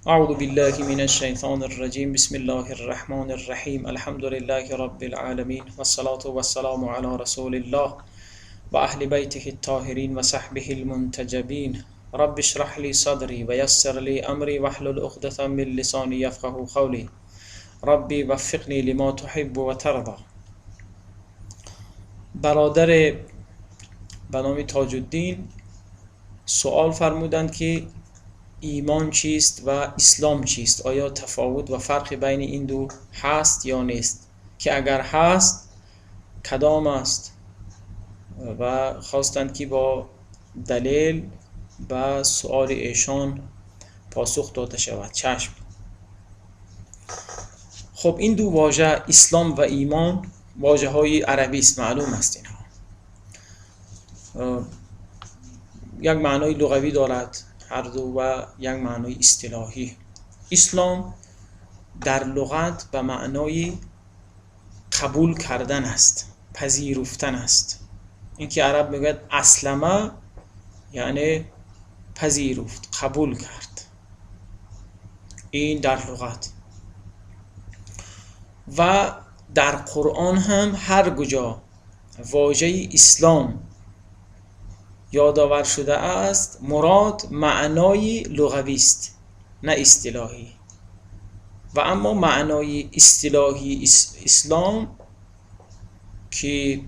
اعوذ بالله من الشیطان الرجیم بسم الله الرحمن الرحیم الحمد لله رب العالمین والصلاة والسلام علی رسول الله و اهل بیته الطاهرین و صحبه المنتجبین. رب اشرح لي صدری و یسر لي امری واحلل عقدة من لسانی یفقهوا قولی. ربی وفقنی لما تحب و ترضى. برادر به نام تاج الدین سوال فرمودند که ایمان چیست و اسلام چیست؟ آیا تفاوت و فرقی بین این دو هست یا نیست؟ که اگر هست کدام است؟ و خواستند که با دلیل به سؤال ایشان پاسخ داده شود. چشم. خب این دو واژه اسلام و ایمان واژه های عربی است، معلوم است. اینها یک معنای لغوی دارد هر دو و یک معنای اصطلاحی. اسلام در لغت به معنای قبول کردن است، پذیرفتن است. اینکه عرب میگوید اسلمه یعنی پذیرفت، قبول کرد. این در لغت. و در قرآن هم هر کجا واژه اسلام یادآور شده است مراد معنای لغوی است نه اصطلاحی. و اما معنای اصطلاحی اسلام که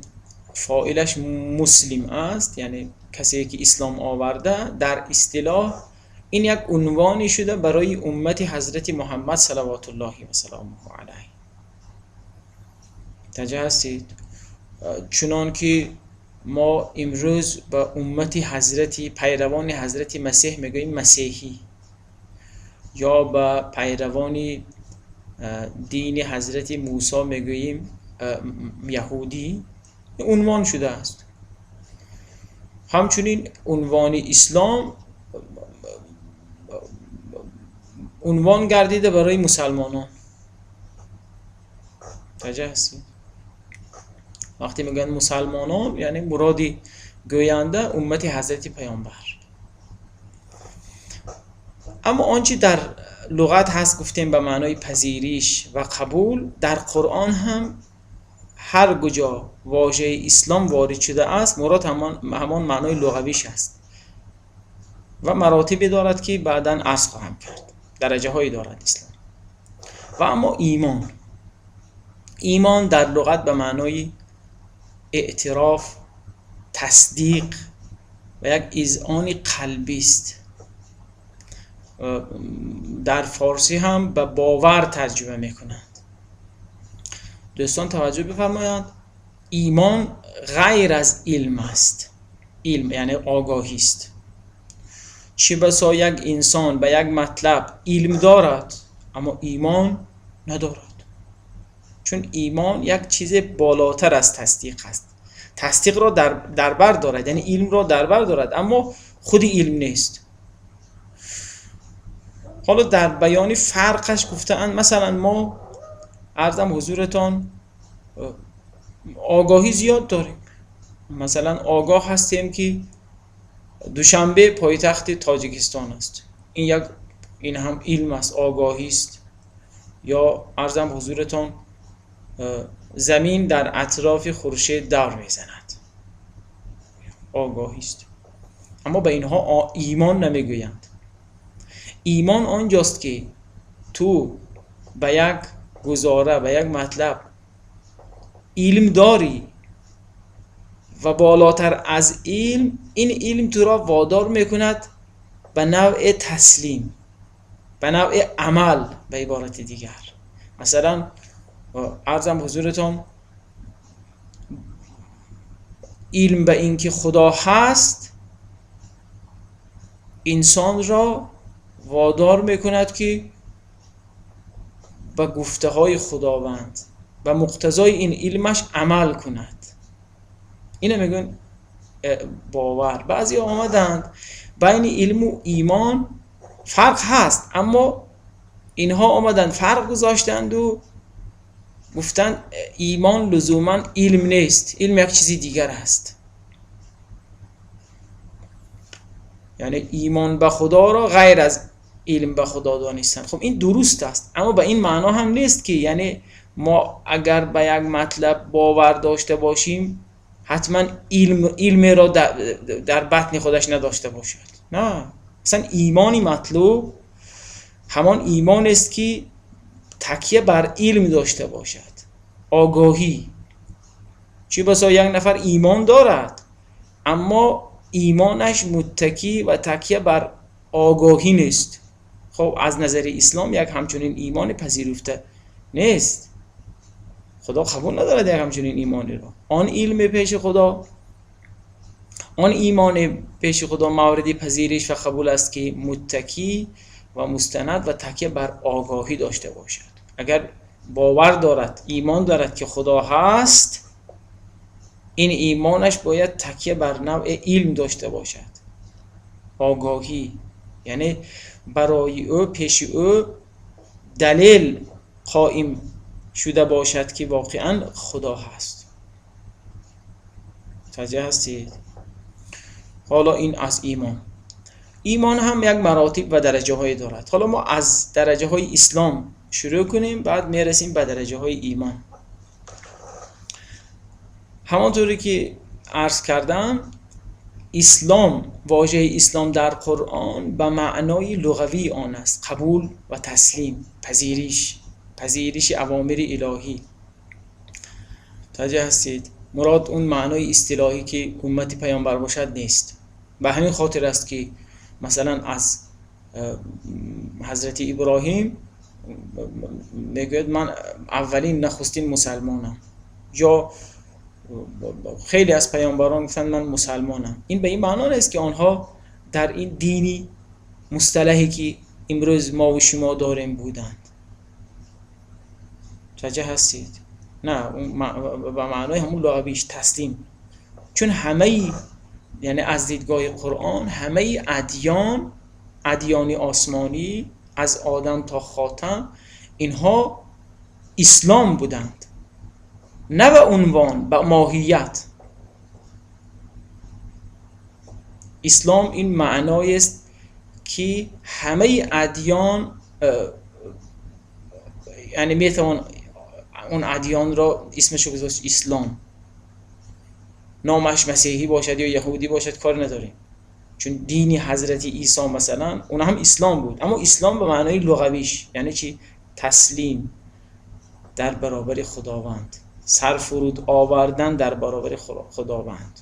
فاعلش مسلم است، یعنی کسی که اسلام آورده، در اصطلاح این یک عنوانی شده برای امت حضرت محمد صلوات الله و سلامه علیه. متوجه هستید؟ چنان که ما امروز به امت حضرت پیروان حضرت مسیح میگوییم مسیحی، یا به پیروان دین حضرت موسی میگوییم یهودی، عنوان شده است. همچنین عنوان اسلام عنوان گردیده برای مسلمانان. متوجه هستید؟ وقتی میگن مسلمانان یعنی مرادی گوینده امت حضرت پیامبر. اما آنچه در لغت هست گفتیم به معنای پذیریش و قبول، در قرآن هم هر کجا واژه اسلام وارد شده است مراد همان معنای لغویش است و مراتبی دارد که بعداً عرض خواهم کرد. درجه هایی دارد اسلام. و اما ایمان در لغت به معنای اعتراف، تصدیق و یک اذعان قلبی است. در فارسی هم به باور ترجمه میکنند. دوستان توجه بفرمایند، ایمان غیر از علم است. علم یعنی آگاهی است. چه بسا یک انسان به یک مطلب علم دارد اما ایمان ندارد، چون ایمان یک چیز بالاتر از تصدیق است. تصدیق را در بر دارد، یعنی علم را در بر دارد اما خود علم نیست. حالا در بیان فرقش گفتند مثلا ما عرضم حضورتان آگاهی زیاد داریم. مثلا آگاه هستیم که دوشنبه پایتخت تاجیکستان است. این هم علم است، آگاهی است. یا عرضم حضورتان زمین در اطراف خورشید دور میزند، آگاهی است. اما به اینها ایمان نمیگویند. ایمان آنجاست که تو به یک گزاره، به یک مطلب علم داری و بالاتر از علم این علم تو را وادار میکند به نوع تسلیم، به نوع عمل. به عبارت دیگر مثلا عرضم حضورتان علم به این که خدا هست انسان را وادار میکند که به گفته های خداوند و مقتضای این علمش عمل کند. اینه میگن باور. بعضی آمدند بین علم و ایمان فرق هست، اما اینها آمدند فرق گذاشتند و گفتند ایمان لزوما علم نیست، علم یک چیزی دیگر است. یعنی ایمان به خدا را غیر از علم به خدا دانستن. خب این درست است، اما به این معنا هم نیست که یعنی ما اگر به یک مطلب باور داشته باشیم حتما علم را در بطن خودش نداشته باشد. نه، اصلا ایمانی مطلوب همان ایمان است که تکیه بر علم داشته باشد، آگاهی. چه بسا یک نفر ایمان دارد اما ایمانش متکی و تکیه بر آگاهی نیست. خب از نظر اسلام یک همچنین ایمان پذیرفته نیست. خدا قبول ندارد یک همچنین ایمانی را. آن علم پیش خدا، آن ایمان پیش خدا موردی پذیرش و قبول است که متکی و مستند و تکیه بر آگاهی داشته باشد. اگر باور دارد، ایمان دارد که خدا هست، این ایمانش باید تکیه بر نوع علم داشته باشد، آگاهی. یعنی برای او، پیش او دلیل قائم شده باشد که واقعا خدا هست. متوجه هستید؟ حالا این از ایمان. ایمان هم یک مراتب و درجه های دارد. حالا ما از درجه های اسلام شروع کنیم، بعد میرسیم به درجه های ایمان. همانطوری که عرض کردم، اسلام، واژه اسلام در قرآن به معنای لغوی آن است: قبول و تسلیم، پذیرش اوامر الهی. متوجه هستید؟ مراد اون معنای اصطلاحی که امت پیامبر باشد نیست. به همین خاطر است که مثلا از حضرت ابراهیم میگوید من اولین نخستین مسلمانم، یا خیلی از پیامبران گفتن من مسلمانم. این به این معنا نیست که آنها در این دینی مصطلحی که امروز ما و شما داریم بودند. متوجه هستید؟ نه، به معنای همون لغویش تسلیم. چون همه، یعنی از دیدگاه قرآن، همه ادیان آسمانی از آدم تا خاتم اینها اسلام بودند، نه به عنوان، به ماهیت. اسلام این معنای است که همه ادیان، یعنی میتوان اون ادیان را اسمشو گذاشت اسلام. نامش مسیحی باشد یا یهودی باشد کار نداریم، چون دینی حضرت عیسی مثلا اون هم اسلام بود، اما اسلام به معنای لغویش یعنی چی؟ تسلیم در برابر خداوند، سرفرود آوردن در برابر خداوند.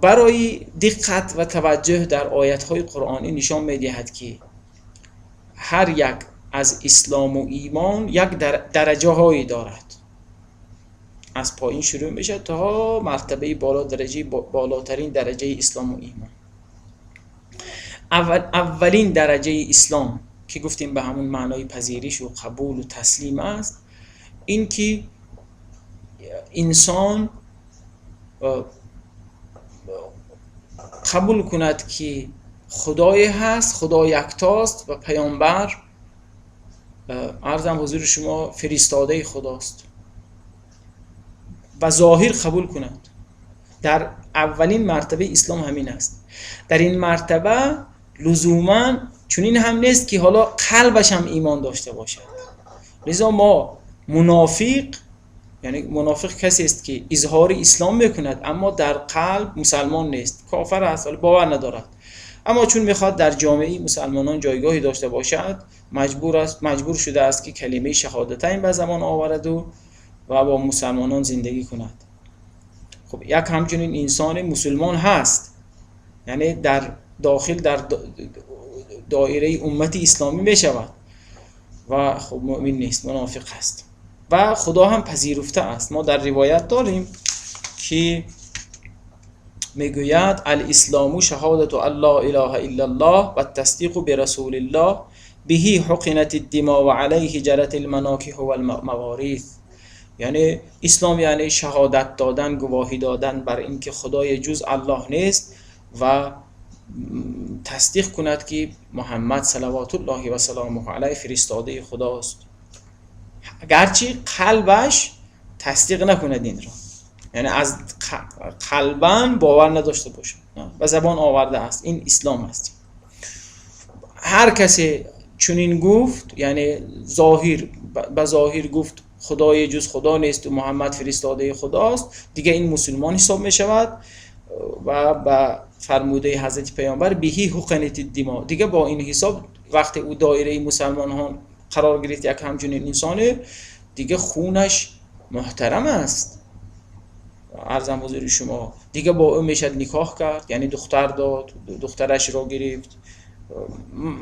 برای دقت و توجه در آیات‌های قرآنی نشان می‌دهد که هر یک از اسلام و ایمان یک درجه هایی دارد. از پایین شروع میشه تا مرتبه بالاترین درجه اسلام و ایمان. اولین درجه اسلام که گفتیم به همون معنای پذیرش و قبول و تسلیم است، این که انسان قبول کند که خدای هست، خدا یکتاست و پیامبر عرضم حضور شما فرستاده خداست، و ظاهر قبول کند. در اولین مرتبه اسلام همین است. در این مرتبه لزوما چون این هم نیست که حالا قلبش هم ایمان داشته باشد. لذا ما یعنی منافق کسی است که اظهار اسلام میکند اما در قلب مسلمان نیست، کافر است، باور ندارد، اما چون میخواد در جامعه مسلمانان جایگاهی داشته باشد مجبور شده است که کلمه شهادتین به زبان آورد و با مسلمانان زندگی کند. خب یک همچنین انسان مسلمان هست، یعنی در دایره امت اسلامی می شود و خب مؤمن نیست، منافق هست و خدا هم پذیرفته است. ما در روایت داریم که میگوید الاسلام شهادت ان لا اله الا الله و التصدیق برسول الله به حقنت الدماء و علیه جرت المناکح و الموارث. یعنی اسلام یعنی شهادت دادن، گواهی دادن بر اینکه خدای جز الله نیست و تصدیق کند که محمد صلوات الله و سلامه علیه فرستاده خداست، اگرچه قلبش تصدیق نکند این را، یعنی از قلباً باور نداشته باشه. به زبان آورده است. این اسلام است. هر کسی چنین گفت، یعنی ظاهر به ظاهر گفت خدای جز خدا نیست و محمد فرستاده خداست، دیگه این مسلمان حساب می شود و با فرموده حضرت پیامبر بهی حقنت الدماء، دیگه با این حساب وقتی او دایره مسلمان ها قرار گرفت یک همچنین انسانه، دیگه خونش محترم است. عرضم حضور شما دیگه با او میشد نکاح کرد، یعنی دختر داد، دخترش را گرفت،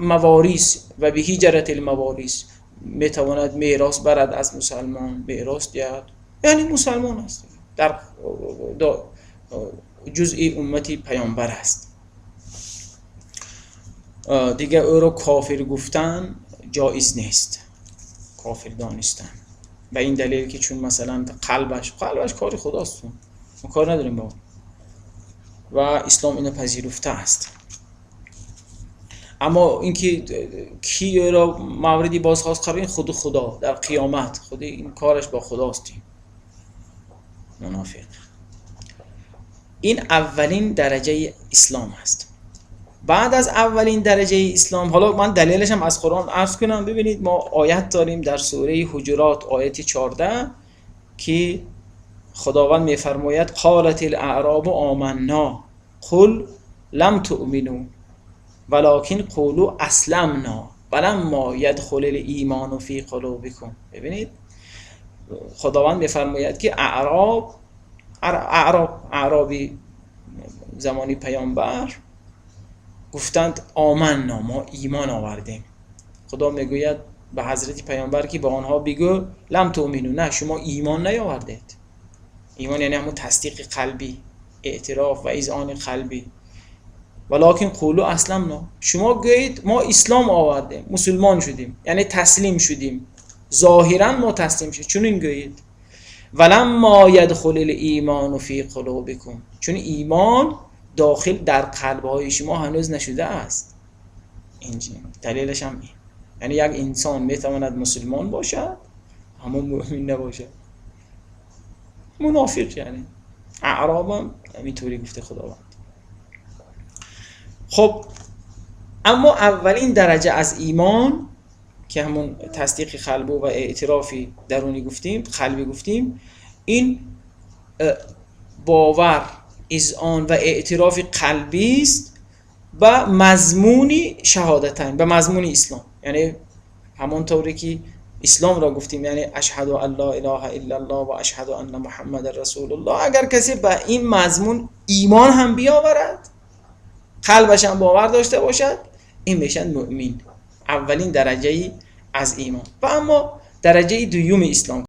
موارث و به هجرت الموارث میتواند میراث برد از مسلمان، میراث دهد، یعنی مسلمان است، در جزء امتی پیامبر است. دیگه او را کافر گفتن جایز نیست، کافر دانستن، به این دلیل که چون مثلا قلبش کار خداست، ما کار نداریم با و اسلام اینو پذیرفته است. اما اینکه کی را موردی بازخواست قرار، این خود خدا در قیامت، خود این کارش با خداست. منافق. این اولین درجه اسلام است. بعد از اولین درجه اسلام، حالا من دلیلش هم از قرآن عرض کنم. ببینید ما آیت داریم در سوره حجرات آیت 14 که خداوند میفرماید قالت الاعراب آمنا قل لم تؤمنوا ولکن قولوا اسلمنا ولما يدخل الايمان فی قلوبکم. ببینید خداوند میفرماید که اعرابی زمانی پیامبر گفتند آمنا، ما ایمان آوردیم. خدا میگوید به حضرت پیامبر که به آنها بگو لم تؤمنوا، نه شما ایمان نیاوردید. ایمان یعنی همون تصدیق قلبی، اعتراف و اذعان قلبی. ولکن قولوا اسلمنا، شما گویید ما اسلام آوردیم، مسلمان شدیم، یعنی تسلیم شدیم، ظاهرا ما تسلیم شدیم، چون این گویید. ولما يدخل الايمان فی قلوبکم، چون ایمان داخل در قلب‌های شما هنوز نشده است. اینجا دلیلش هم این، یعنی یک انسان میتواند مسلمان باشد اما مؤمن نباشد، منافق. یعنی اعراب هم اینطوری گفته خداوند. خب اما اولین درجه از ایمان که همون تصدیق قلبی و اعترافی درونی گفتیم، قلبی گفتیم، این باور، اذعان و اعتراف قلبی است و مضمونی شهادتین، به مضمون اسلام. یعنی همون طوری که اسلام را گفتیم، یعنی اشهد ان لا اله الا الله و اشهد ان محمد رسول الله، اگر کسی به این مضمون ایمان هم بیاورد، قلبش هم باور داشته باشد، این میشن مؤمن. اولین درجه از ایمان. و اما درجه دوم اسلام